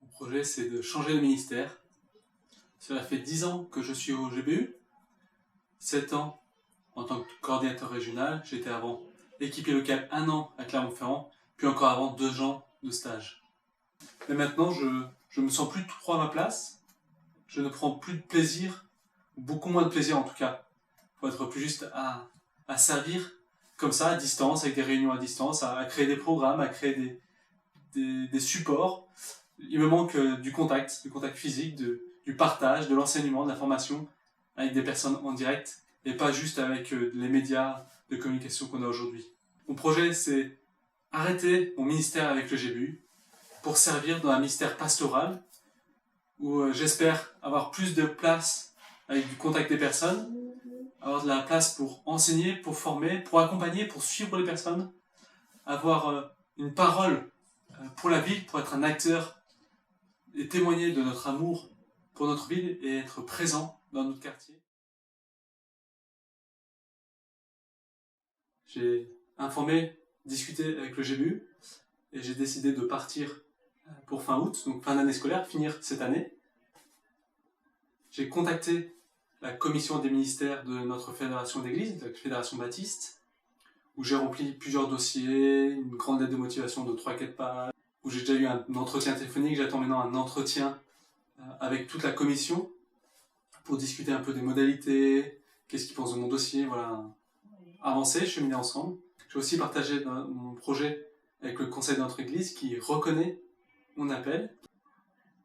Mon projet, c'est de changer le ministère. Cela fait 10 ans que je suis au GBU, 7 ans en tant que coordinateur régional. J'étais avant équipier local 1 an à Clermont-Ferrand, puis encore avant 2 ans de stage. Mais maintenant, je me sens plus trop à ma place. Je ne prends plus de plaisir, beaucoup moins de plaisir en tout cas, pour être plus juste à servir comme ça, à distance, avec des réunions à distance, à créer des programmes, à créer des supports. Il me manque du contact physique, du partage, de l'enseignement, de la formation avec des personnes en direct et pas juste avec les médias de communication qu'on a aujourd'hui. Mon projet, c'est arrêter mon ministère avec le GBU pour servir dans un ministère pastoral où j'espère avoir plus de place avec du contact des personnes, avoir de la place pour enseigner, pour former, pour accompagner, pour suivre les personnes, avoir une parole pour la ville, pour être un acteur et témoigner de notre amour pour notre ville et être présent dans notre quartier. J'ai informé, discuté avec le GBU et j'ai décidé de partir pour fin août, donc fin d'année scolaire, finir cette année. J'ai contacté la commission des ministères de notre fédération d'église, la fédération baptiste, où j'ai rempli plusieurs dossiers, une grande lettre de motivation de 3-4 pages, où j'ai déjà eu un entretien téléphonique. J'attends maintenant un entretien avec toute la commission pour discuter un peu des modalités, qu'est-ce qu'ils pensent de mon dossier, voilà, avancer, cheminer ensemble. J'ai aussi partagé mon projet avec le conseil de notre église qui reconnaît mon appel.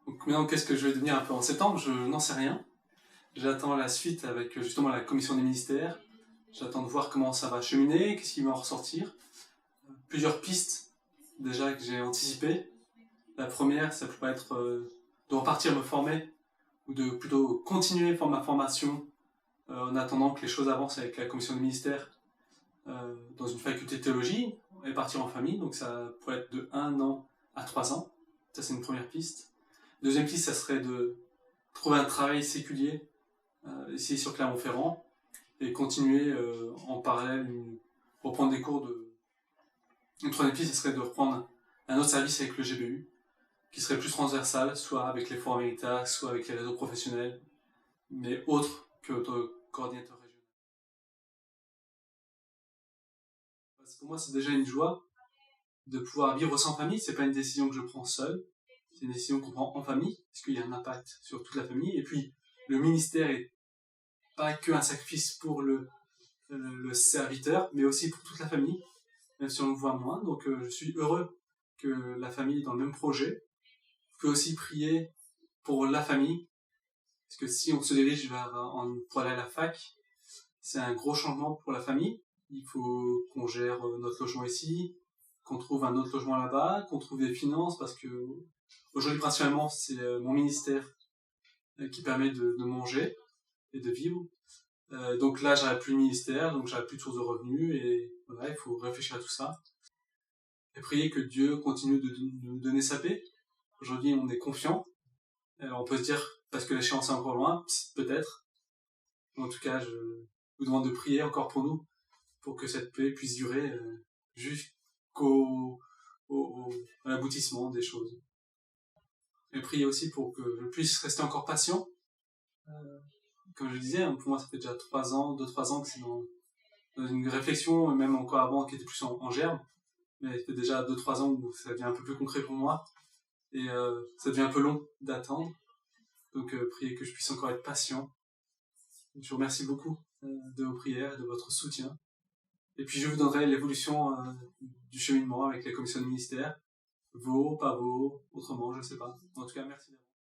Donc maintenant, qu'est-ce que je vais devenir un peu en septembre? Je n'en sais rien. J'attends la suite avec justement la commission des ministères. J'attends de voir comment ça va cheminer, qu'est-ce qui va en ressortir. Plusieurs pistes déjà que j'ai anticipées. La première, ça pourrait être de repartir me former ou de plutôt continuer ma formation en attendant que les choses avancent avec la commission des ministères dans une faculté de théologie et partir en famille. Donc ça pourrait être de 1 an à 3 ans. Ça, c'est une première piste. Deuxième piste, ça serait de trouver un travail séculier ici sur Clermont-Ferrand et continuer en parallèle, reprendre des cours de... Une troisième piste, ce serait de reprendre un autre service avec le GBU, qui serait plus transversal, soit avec les forums Veritas, soit avec les réseaux professionnels, mais autre que coordinateur régional. Pour moi, c'est déjà une joie de pouvoir vivre sans famille. C'est pas une décision que je prends seul, c'est une décision qu'on prend en famille, parce qu'il y a un impact sur toute la famille. Et puis, le ministère est pas que un sacrifice pour le serviteur, mais aussi pour toute la famille, même si on le voit moins. Donc je suis heureux que la famille est dans le même projet. Je peux aussi prier pour la famille, parce que si on se dirige pour aller à la fac, c'est un gros changement pour la famille. Il faut qu'on gère notre logement ici, qu'on trouve un autre logement là-bas, qu'on trouve des finances, parce que aujourd'hui principalement c'est mon ministère qui permet de manger et de vivre. Donc là, j'aurais plus de ministère, donc j'aurais plus de source de revenus, et voilà, il faut réfléchir à tout ça. Et prier que Dieu continue de nous donner sa paix. Aujourd'hui, on est confiant. On peut se dire, parce que l'échéance est encore loin, peut-être. En tout cas, je vous demande de prier encore pour nous, pour que cette paix puisse durer jusqu'au à l'aboutissement des choses. Et prier aussi pour que je puisse rester encore patient. Comme je le disais, pour moi, ça fait déjà 2-3 ans que c'est dans une réflexion, et même encore avant, qui était plus en germe. Mais ça fait déjà 2-3 ans où ça devient un peu plus concret pour moi. Et ça devient un peu long d'attendre. Donc, priez que je puisse encore être patient. Je vous remercie beaucoup de vos prières et de votre soutien. Et puis, je vous donnerai l'évolution du cheminement avec la commission du ministère. Vaut, pas vaut, autrement, je ne sais pas. En tout cas, merci.